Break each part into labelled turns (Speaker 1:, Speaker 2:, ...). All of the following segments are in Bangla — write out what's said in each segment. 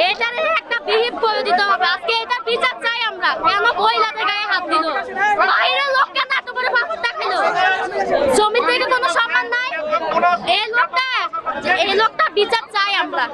Speaker 1: এটারে একটা বিহিত করে দিতে হবে। আজকে এটা বিচার চাই আমরা। কেন মহিলাদের গায়ে হাত দিল? বাইরের লোক কেন এত করে ফাঁস দেখাইলো? শ্রমিকদের কোনো সম্মান নাই। এই লোকটা বিচার চাই আমরা।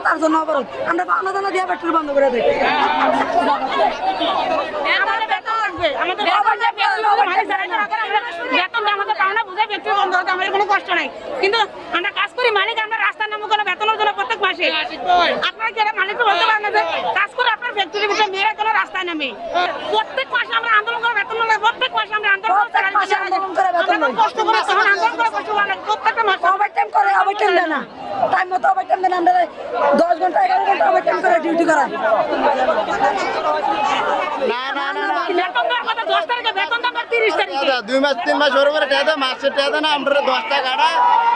Speaker 2: তার জন্য আমরা পাওনা দানা দিয়ে পেট্রোল বন্ধ করে দিই।
Speaker 3: কোনো কষ্ট নাই, কিন্তু আমরা কাজ করি মালিক আমরা রাস্তার নামে কোনো বেতনের জন্য প্রত্যেক মাসে। আপনারা কি মালিক বলতে পারেন না যে কাজ করে আপনার ফ্যাক্টরির ভিতরে মেয়েরা কোনো রাস্তায় নামে? প্রত্যেক মাসে আমরা আন্দোলন করে বেতন নেই, প্রত্যেক মাসে আমরা আন্দোলন করে কষ্ট করে আন্দোলন করে কষ্ট করে প্রত্যেকটা মাসে ওভারটাইম করে, ওভারটাইম দেয় না, টাইম মতো ওভারটাইম দেন। আমরা 10 ঘন্টা 11 ঘন্টা ওভারটাইম করে ডিউটি করা।
Speaker 4: না না না না
Speaker 3: বেতন দেওয়ার কথা 10 তারিখে, বেতন দেওয়ার 30 তারিখে।
Speaker 4: 2 মাস 3 মাস ওর উপরে টাকা মাসে টাকা না, আমরা 10 টাকা কাটা,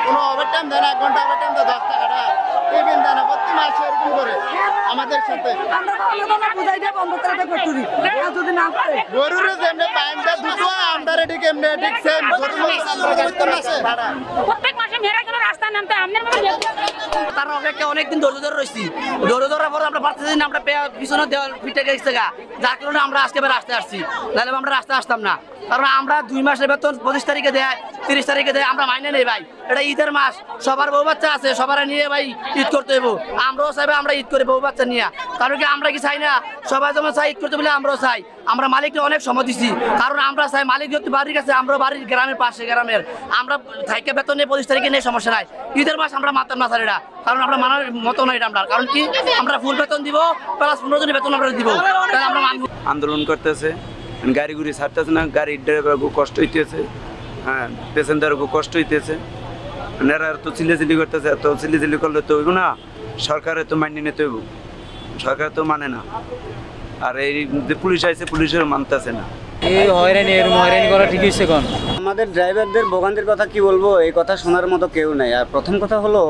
Speaker 4: কোনো ওভারটাইম দেয় না, 1 ঘন্টা ওভারটাইম দেয় 10 টাকা কাটা, টিফিন দেয় না, প্রতি মাসে এরকম করে আমাদের সাথে।
Speaker 2: আমরা পাওনা বুঝাই দিয়ে বন্ধ করে দেয় ফ্যাক্টরি, যদি না করে
Speaker 4: গরুর যেমনি পাইনটা দুটো আমরা ঠিক এমনি ঠিক সেম গরুর
Speaker 3: প্রত্যেক মাসে মেয়েরা কোনো রাস্তায় নামতে আমনের
Speaker 5: তার অপেক্ষা অনেকদিন ধৈর্য ধরে রয়েছি। ধৈর্য ধরার পর আমরা পারতেছি না, আমরা পিছনে দেওয়াল ফিটে গেছে গা, যার কারণে আমরা আজকে রাস্তায় আসছি, নাহলে আমরা রাস্তায় আসতাম না। কারণ আমরা 2 মাসের বেতন 25 তারিখে দেয়, 30 তারিখে দেয়, আমরা মাইনে নেই ভাই। এটা ঈদের মাস, সবার বউ বাচ্চা আছে, সবার নিয়ে ভাই ঈদ করতে হইব। আমরাও চাইবে আমরা ঈদ করি বউ বাচ্চা নিয়ে, কারণ কি আমরা কি চাই না সবাই যেমন চাই ঈদ করতে বলে আমরাও চাই। আমরা মালিককে অনেক সময় দিচ্ছি, কারণ আমরা চাই মালিক যদি বাড়ির কাছে, আমরা বাড়ির গ্রামের পাশে গ্রামের, আমরা থাইকে বেতন নিয়ে 25 তারিখে নেই, সমস্যা নাই। ঈদের মাস আমরা মাতাম না স্যার, এটা কারণ আমরা মানার মতো নয় এটা আমরা, কারণ কি আমরা ফুল বেতন দিব প্লাস 15 দিনের বেতন আমরা দিব, তাহলে আমরা
Speaker 6: আন্দোলন করতেছে, গাড়ি গুড়ি ছাড়তেছে না, গাড়ির ড্রাইভার খুব কষ্ট হইতেছে, হ্যাঁ প্যাসেঞ্জার খুব কষ্ট হইতেছে। এরা তো চিল্লাচিল্লি করতেছে, এত চিল্লিচিল্লি করলে তো হইব না, সরকারে তো মানিয়ে নিতে হইব, সরকার তো মানে না। আর এই যে পুলিশ আইছে, পুলিশের মানতেছে না।
Speaker 7: এই হয়রানি করা ঠিক হয়েছে কোন?
Speaker 8: আমাদের ড্রাইভারদের ভোগান্তির কথা কি বলবো, এই কথা শোনার মতো কেউ নাই। আর প্রথম কথা হলো,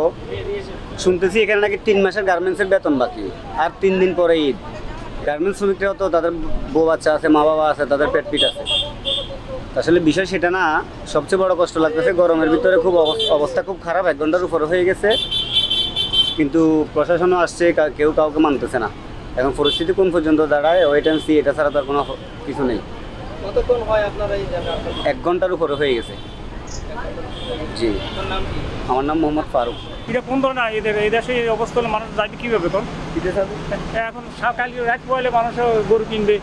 Speaker 8: শুনতেছি এখানে নাকি 3 মাসের গার্মেন্টসের বেতন বাকি, আর 3 দিন পরে ঈদ। গার্মেন্টস শ্রমিকরাও তো তাদের বউ বাচ্চা আছে, মা বাবা আছে, তাদের পেট পিট আছে। আসলে বিষয় সেটা না, সবচেয়ে বড় কষ্ট লাগতেছে গরমের ভিতরে, খুব অবস্থা খুব খারাপ, 1 ঘন্টার উপরে হয়ে গেছে, কিন্তু প্রশাসনও আসছে, কেউ কাউকে মানতেছে না। এখন পরিস্থিতি কোন পর্যন্ত দাঁড়ায়, ওয়েট অ্যান্ড সি, এটা ছাড়া তার কোনো কিছু নেই।
Speaker 7: কতক্ষণ হয় আপনারা এই জায়গা?
Speaker 8: 1 ঘন্টার উপরে হয়ে গেছে। জি, আমার নাম মোহাম্মদ ফারুক।
Speaker 9: এটা কোন ধরনের এই দেশে এই অবস্থা হলে মানুষ যাবে কীভাবে? এখন কাল রাত পড়লে মানুষ গরু কিনবে,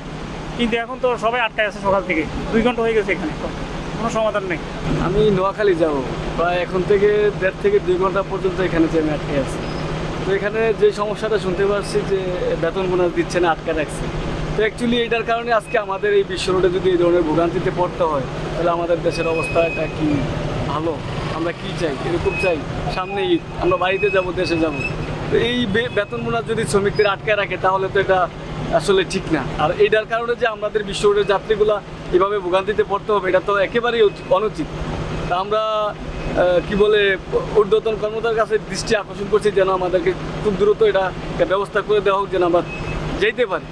Speaker 9: কিন্তু এখন তো সবাই আটকায় আছে সকাল থেকে, 2 ঘন্টা হয়ে গেছে, এখানে কোনো সমাধান নেই।
Speaker 7: আমি নোয়াখালী যাব, প্রায় এখন থেকে 1.5 থেকে 2 ঘন্টা পর্যন্ত এখানে আমি আটকে আছি। তো এখানে যে সমস্যাটা শুনতে পাচ্ছি যে বেতন বোনাস দিচ্ছে না, আটকে রাখছে। তো অ্যাকচুয়ালি এটার কারণে আজকে আমাদের এই বিশ্ব রোডে যদি এই ধরনের ভোগান্তিতে পড়তে হয়, তাহলে আমাদের দেশের অবস্থাটা কি ভালো? আমরা কি চাই? এরকম চাই সামনে ঈদ, আমরা বাড়িতে যাব, দেশে যাব। তো এই বেতন বোনাস যদি শ্রমিকদের আটকায় রাখে, তাহলে তো এটা আসলে ঠিক না। আর এইটার কারণে যে আমাদের বিশ্ব রোডের যাত্রীগুলা এভাবে ভোগান্তিতে পড়তে হবে, এটা তো একেবারেই অনুচিত। তা আমরা কি বলে ঊর্ধ্বতন কর্মকর্তার কাছে দৃষ্টি আকর্ষণ করছি, যেন আমাদেরকে খুব দ্রুত এটা ব্যবস্থা করে দেওয়া হোক, যেন আমরা যেতে পারি।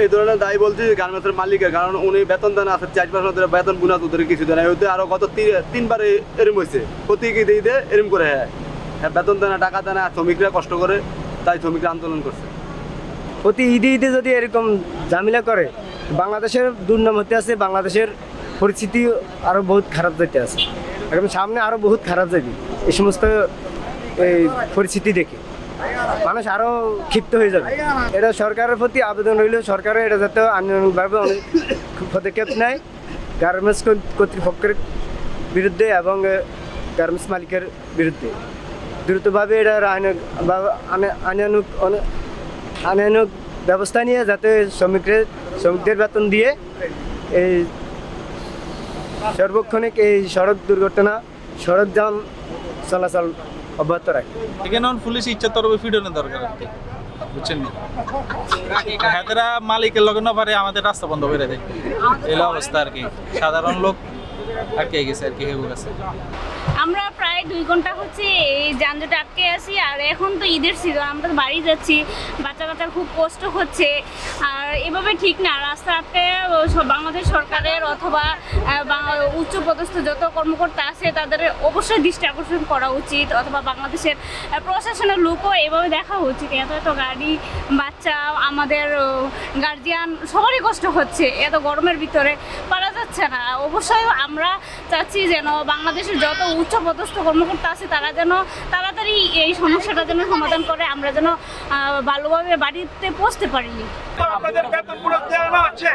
Speaker 10: এই ধরনের দায়ী বলছি গার্মেন্টসের মালিকের, কারণ উনি বেতন দেন আছে 4 মাস ধরে, বেতন বোনাস ওদের কিছু দেয় না। আরো গত 3 বারে এরম হয়েছে, প্রতি ঈদে এরম করে। হ্যাঁ, বেতন দেয় না, টাকা দেয় না, শ্রমিকরা কষ্ট করে, তাই শ্রমিকরা আন্দোলন করছে।
Speaker 11: প্রতি ঈদে ঈদে যদি এরকম ঝামেলা করে বাংলাদেশের দুর্নাম হতে আছে, বাংলাদেশের পরিস্থিতি আরও বহুত খারাপ যেতে আছে, একদম সামনে আরও বহুত খারাপ যাবে এই সমস্ত এই পরিস্থিতি দেখে মানুষ আরও ক্ষিপ্ত হয়ে যাবে। এটা সরকারের প্রতি আবেদন রইল, সরকারের এটা যাতে আন্দোলনভাবে অনেক পদক্ষেপ নেয় গার্মেন্টস কর্তৃপক্ষের বিরুদ্ধে এবং গার্মেন্টস মালিকের বিরুদ্ধে দ্রুতভাবে এটা আইনানুগ ব্যবস্থা নিয়ে যাতে শ্রমিকদের বেতন দিয়ে এই সর্বক্ষণিক এই সড়ক দুর্ঘটনা সড়ক যান চলাচল অব্যাহত রাখে।
Speaker 12: এখানে পুলিশ ইচ্ছা তরফে ফিডনের দরকার বুঝছেন না, হাতেরা মালিকের লগে না পারে আমাদের রাস্তা বন্ধ করে দেয়, এই অবস্থা আর কি। সাধারণ লোক আটকে গেছে আর কি হেগু গেছে।
Speaker 1: আমরা প্রায় 2 ঘন্টা হচ্ছে এই যানজটে আটকে আছি। আর এখন তো ঈদের সিজন, আমরা তো বাড়ি যাচ্ছি, বাচ্চা কাচ্চার খুব কষ্ট হচ্ছে। আর এভাবে ঠিক না, রাস্তা আটকে বাংলাদেশ সরকারের অথবা উচ্চ পদস্থ যত কর্মকর্তা আছে তাদের অবশ্যই দৃষ্টি আকর্ষণ করা উচিত, অথবা বাংলাদেশের প্রশাসনের লোকও এভাবে দেখা উচিত। এত গাড়ি, বাচ্চা, আমাদের গার্জিয়ান সবারই কষ্ট হচ্ছে, এত গরমের ভিতরে পারা যাচ্ছে না। অবশ্যই আমরা চাচ্ছি যেন বাংলাদেশের যত উচ্চ পদস্থ কর্মকর্তা আছে তারা যেন তাড়াতাড়ি এই সমস্যাটা যেন সমাধান করে, আমরা যেন ভালোভাবে বাড়িতে পৌঁছতে পারি।
Speaker 13: আপনাদের বেতন পুরো দেওয়া হচ্ছে,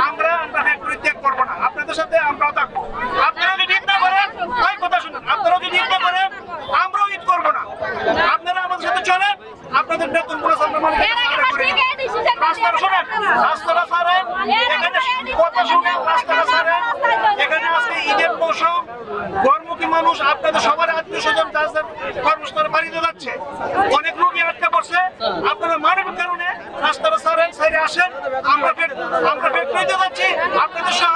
Speaker 13: আমরা ফ্যাক্টরি ত্যাগ করবো না, আপনাদের সাথে আমরাও থাকবো। আপনারা যদি ঈদ না করেন, ওই কথা শুনুন, আপনারা যদি ঈদ না করেন আমরাও ঈদ করবো না। আপনারা আমাদের সাথে চলেন, আপনাদের বেতন পুরো রাস্তাটা শোনেন, রাস্তাটা ছাড়েন, এখানে কথা শুনেন, রাস্তাটা ছাড়েন। এখানে আজকে ঈদের মৌসুম, গরমুখী মানুষ, আপনাদের সবার আত্মীয় স্বজন তাদের কর্মস্থলে বাড়িতে যাচ্ছে, অনেক লোকই আটকে পড়ছে। আপনারা মানবিক কারণে রাস্তাটা ছাড়েন, সাইডে আসেন। আমরা ফ্যাক্টরিতে যাচ্ছি, আপনাদের সহ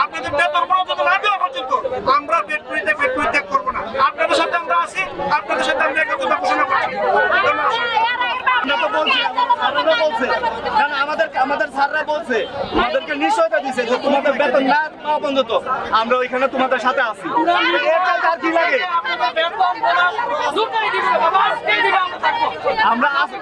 Speaker 13: আপনাদের বেতন পর্যন্ত না দেওয়া পর্যন্ত আমরা ফ্যাক্টরি ত্যাগ করবো না। আপনাদের সাথে আমরা আছি, আপনাদের সাথে আমরা একত্রতা ঘোষণা করছি।
Speaker 4: আমাদের স্যাররা বলছে, আমাদেরকে নিশ্চয়তা দিছে যে তোমাদের বেতন না পাওয়া পর্যন্ত আমরা ওইখানে তোমাদের সাথে আছি। আর কি লাগে, আমরা তো আছি।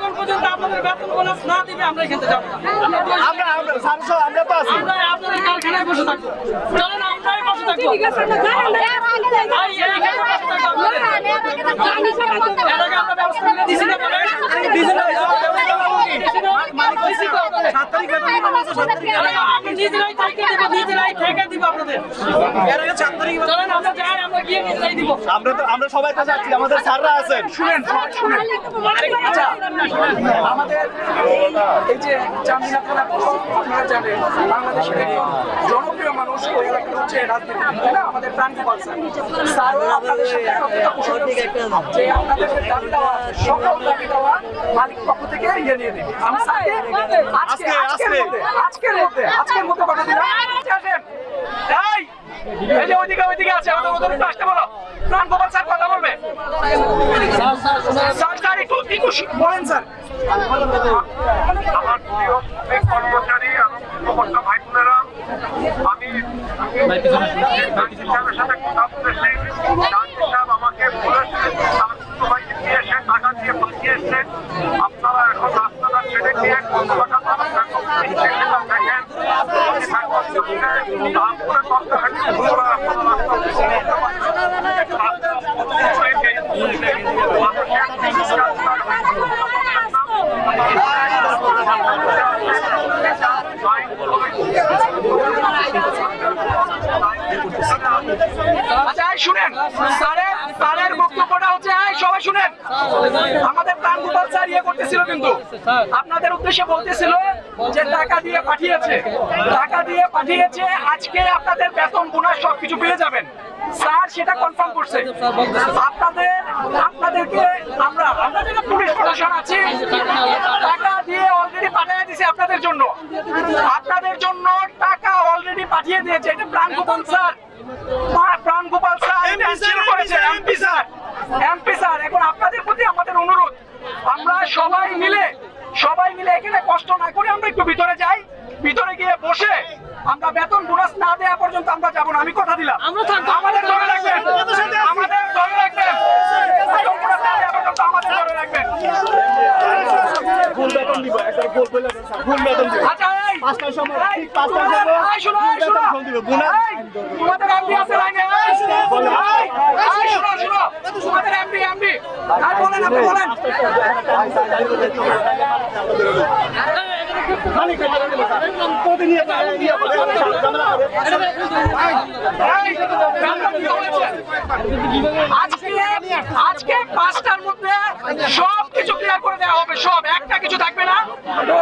Speaker 4: আমরা সবাই তো যাচ্ছি, আমাদের স্যাররা আছেন। শুনেন,
Speaker 14: আমাদের এই যে চান্দিনা থানা আপনারা জানেন বাংলাদেশের একজন জনপ্রিয় মানুষ, ওই এলাকাটা হচ্ছে রাজনীতি, তাই না? আমাদের প্রাণকুমার স্যারও আপনাদের সাথে যে আপনাদের দাবি দেওয়া সকল দাবি দেওয়া মালিক পক্ষ থেকে ইয়ে নিয়ে দেবে। আমি স্যারকে আজকের মধ্যে কথা দিলাম। এই যে ওইদিকে আছে, আমাদের ওদের আসতে বলো, প্রাণকুমার স্যার কথা বলবে। স্যার একটু বলেন স্যার।
Speaker 13: আমার প্রিয় কর্মচারী এবং উপভোক্তা ভাই বোনেরা, আমি সাহেবের সাথে কথা বলেছি। সাহেব আমাকে বলেছে ভাইকে দিয়ে এসে টাকা দিয়ে পাঠিয়েছে, আপনারা এখন রাস্তাটা ছেড়ে দিয়ে কতটা
Speaker 14: শুনেন, স্যারের বক্তব্যটা হচ্ছে, সবাই শুনেন। আমাদের প্রাণকুমার স্যার ইয়ে করতেছিল, কিন্তু আপনাদের উদ্দেশ্যে বলতেছিল যে টাকা দিয়ে পাঠিয়েছে, আজকে আপনাদের বেতন বোনাস সবকিছু পেয়ে যাবেন। স্যার সেটা কনফার্ম করছে। আপনাদেরকে আমরা যারা পুলিশ প্রশাসন আছি, টাকা দিয়ে অলরেডি পাঠিয়ে দিয়েছে আপনাদের জন্য টাকা অলরেডি পাঠিয়ে দিয়েছে। এটা প্রাণগোপাল স্যার এমপি স্যার। এখন আপনাদের প্রতি আমাদের অনুরোধ, আমরা সবাই মিলে এখানে কষ্ট না করে আমরা একটু ভিতরে যাই, ভিতরে গিয়ে বসে আমরা বেতন বোনাস না দেওয়া পর্যন্ত আমরা যাবো না। আমি কথা দিলাম, আমাদের ধরে রাখবেন।
Speaker 10: ফুল বেতন দিবে।
Speaker 14: আচ্ছা এই
Speaker 10: 5টার সময়
Speaker 14: এই,
Speaker 10: ঠিক 5টার
Speaker 14: তোমাদের-
Speaker 10: সময়
Speaker 14: এই, শোনো, এই,
Speaker 10: ফুল
Speaker 14: শোনো।
Speaker 10: বেতন দিবে। বোনাস
Speaker 14: এই, তোমাদের এমপি আছে লাইনে এই, এই, শোনো, শোনো, তোমাদের এমপি আর বলেন আপনি বলেন আজকে 5টার মধ্যে সব কিছু ক্লিয়ার করে দেওয়া হবে, সব একটা কিছু থাকবে না। তো